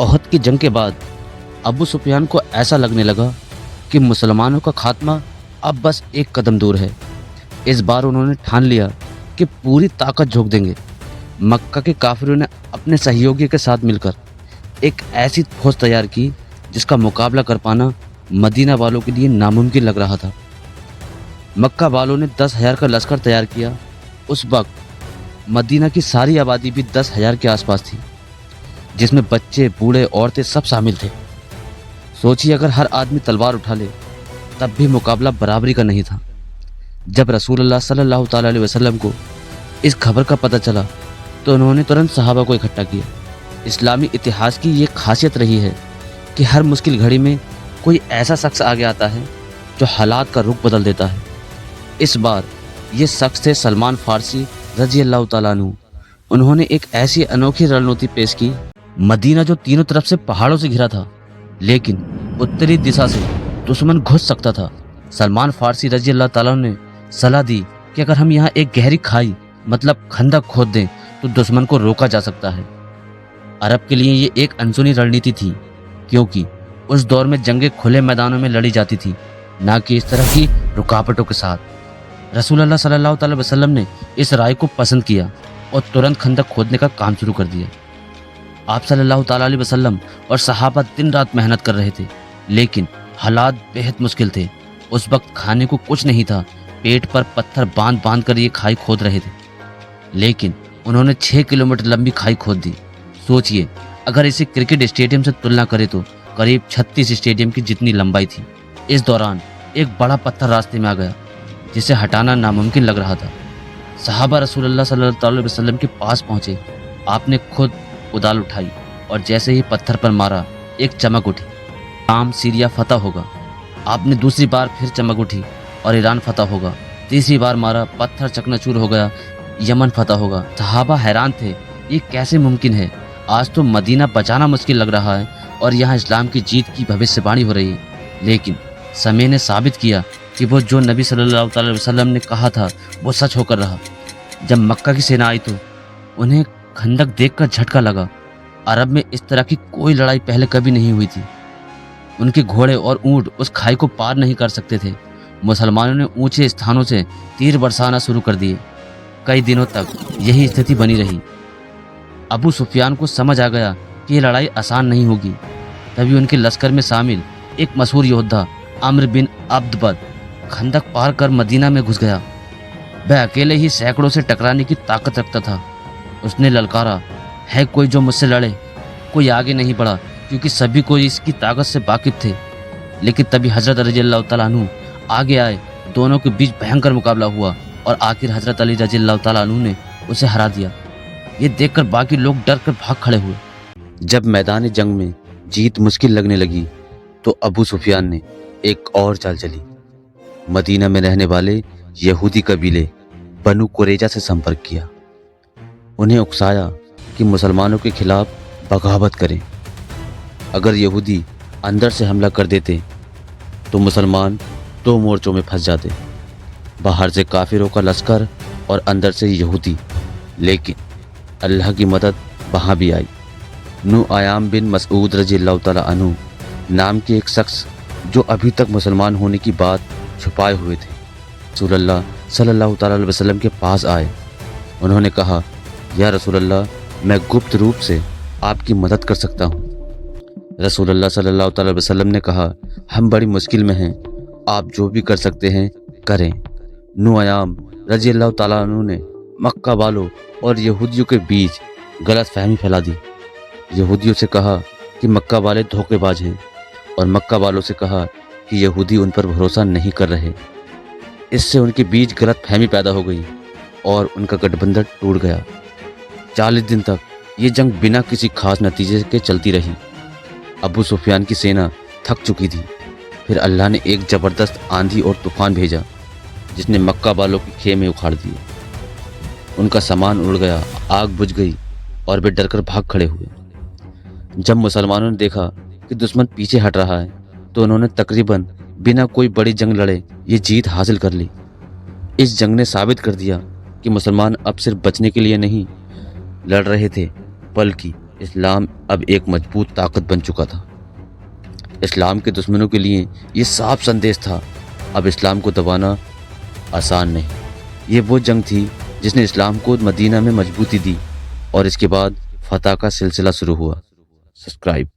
ओहद की जंग के बाद अबू सुफियान को ऐसा लगने लगा कि मुसलमानों का खात्मा अब बस एक कदम दूर है। इस बार उन्होंने ठान लिया कि पूरी ताकत झोंक देंगे। मक्का के काफिरों ने अपने सहयोगी के साथ मिलकर एक ऐसी फौज तैयार की जिसका मुकाबला कर पाना मदीना वालों के लिए नामुमकिन लग रहा था। मक्का वालों ने 10,000 का लश्कर तैयार किया। उस वक्त मदीना की सारी आबादी भी 10,000 के आसपास थी, जिसमें बच्चे, बूढ़े, औरतें सब शामिल थे। सोचिए, अगर हर आदमी तलवार उठा ले तब भी मुकाबला बराबरी का नहीं था। जब रसूलुल्लाह सल्लल्लाहु ताला अलैहि वसल्लम को इस खबर का पता चला तो उन्होंने तुरंत सहाबा को इकट्ठा किया। इस्लामी इतिहास की ये खासियत रही है कि हर मुश्किल घड़ी में कोई ऐसा शख्स आगे आता है जो हालात का रुख बदल देता है। इस बार ये शख्स थे सलमान फारसी रजी अल्लाह ताला अन्हु। उन्होंने एक ऐसी अनोखी रणनीति पेश की। मदीना जो तीनों तरफ से पहाड़ों से घिरा था, लेकिन उत्तरी दिशा से दुश्मन घुस सकता था। सलमान फारसी रजी अल्लाह ताला ने सलाह दी कि अगर हम यहाँ एक गहरी खाई मतलब खंदक खोद दें तो दुश्मन को रोका जा सकता है। अरब के लिए ये एक अनसुनी रणनीति थी, क्योंकि उस दौर में जंगें खुले मैदानों में लड़ी जाती थी, ना कि इस तरह की रुकावटों के साथ। रसूलुल्लाह सल्लल्लाहु अलैहि वसल्लम ने इस राय को पसंद किया और तुरंत खंदक खोदने का काम शुरू कर दिया। आप सल्लल्लाहु अलैहि वसल्लम और सहाबा दिन रात मेहनत कर रहे थे, लेकिन हालात बेहद मुश्किल थे। उस वक्त खाने को कुछ नहीं था। पेट पर पत्थर बांध बांध कर ये खाई खोद रहे थे, लेकिन उन्होंने 6 किलोमीटर लंबी खाई खोद दी। सोचिए, अगर इसे क्रिकेट स्टेडियम से तुलना करें तो करीब 36 स्टेडियम की जितनी लंबाई थी। इस दौरान एक बड़ा पत्थर रास्ते में आ गया, जिसे हटाना नामुमकिन लग रहा था। सहाबा रसूलुल्लाह सल्लल्लाहु अलैहि वसल्लम के पास पहुंचे। आपने खुद कुदाल उठाई और जैसे ही पत्थर पर मारा, एक चमक उठी। शाम सीरिया फतह होगा। आपने दूसरी बार फिर चमक उठी और ईरान फतह होगा। तीसरी बार मारा, पत्थर चकनाचूर हो गया, यमन फतह होगा। सहाबा हैरान थे, ये कैसे मुमकिन है? आज तो मदीना बचाना मुश्किल लग रहा है और यहाँ इस्लाम की जीत की भविष्यवाणी हो रही है। लेकिन समय ने साबित किया कि वो जो नबी सल्लल्लाहु अलैहि वसल्लम ने कहा था वो सच होकर रहा। जब मक्का की सेना आई तो उन्हें खंदक देखकर झटका लगा। अरब में इस तरह की कोई लड़ाई पहले कभी नहीं हुई थी। उनके घोड़े और ऊंट उस खाई को पार नहीं कर सकते थे। मुसलमानों ने ऊंचे स्थानों से तीर बरसाना शुरू कर दिए। कई दिनों तक यही स्थिति बनी रही। अबू सुफियान को समझ आ गया कि ये लड़ाई आसान नहीं होगी। तभी उनके लश्कर में शामिल एक मशहूर योद्धा अम्र बिन अब्दबद खंदक पार कर मदीना में घुस गया। वह अकेले ही सैकड़ों से टकराने की ताकत रखता था। उसने ललकारा, है कोई जो मुझसे लड़े? कोई आगे नहीं बढ़ा, क्योंकि सभी को इसकी ताकत से वाकिफ थे। लेकिन तभी हजरत रजी अल्लाह तआला अन्हु आगे आए। दोनों के बीच भयंकर मुकाबला हुआ और आखिर हजरत अली रजी अल्लाह तआला अन्हु ने उसे हरा दिया। ये देखकर बाकी लोग डर कर भाग खड़े हुए। जब मैदान जंग में जीत मुश्किल लगने लगी तो अबू सुफियान ने एक और चाल चली। मदीना में रहने वाले यहूदी कबीले बनु कुरैजा से संपर्क किया। उन्हें उकसाया कि मुसलमानों के खिलाफ बगावत करें। अगर यहूदी अंदर से हमला कर देते तो मुसलमान 2 मोर्चों में फंस जाते, बाहर से काफिरों का लश्कर और अंदर से यहूदी। लेकिन अल्लाह की मदद वहाँ भी आई। नुआयाम बिन मसऊद रजी अल्लाह तआला अन्हु नाम के एक शख्स जो अभी तक मुसलमान होने की बात छुपाए हुए थे, रसूलुल्लाह सल्लल्लाहु अलैहि वसल्लम के पास आए। उन्होंने कहा, या रसूलुल्लाह, मैं गुप्त रूप से आपकी मदद कर सकता हूँ। रसूलुल्लाह सल्लल्लाहु अलैहि वसल्लम ने कहा, हम बड़ी मुश्किल में हैं, आप जो भी कर सकते हैं करें। नुआयाम रजी अल्लाह तआला अन्हु ने मक्का वालों और यहूदियों के बीच गलत फहमी फैला दी। यहूदियों से कहा कि मक्का वाले धोखेबाज हैं और मक्का वालों से कहा कि यहूदी उन पर भरोसा नहीं कर रहे। इससे उनके बीच गलत फहमी पैदा हो गई और उनका गठबंधन टूट गया। 40 दिन तक ये जंग बिना किसी खास नतीजे के चलती रही। अबू सुफियान की सेना थक चुकी थी। फिर अल्लाह ने एक ज़बरदस्त आंधी और तूफान भेजा, जिसने मक्का वालों के खेमे उखाड़ दिए। उनका सामान उड़ गया, आग बुझ गई और वे डरकर भाग खड़े हुए। जब मुसलमानों ने देखा कि दुश्मन पीछे हट रहा है तो उन्होंने तकरीबन बिना कोई बड़ी जंग लड़े ये जीत हासिल कर ली। इस जंग ने साबित कर दिया कि मुसलमान अब सिर्फ बचने के लिए नहीं लड़ रहे थे, बल्कि اسلام اب ایک مضبوط طاقت بن چکا تھا۔ اسلام کے دشمنوں کے لیے یہ صاف سندیش تھا، اب اسلام کو دبانا آسان نہیں۔ یہ وہ جنگ تھی جس نے اسلام کو مدینہ میں مضبوطی دی، اور اس کے بعد فتح کا سلسلہ شروع ہوا۔ سبسکرائب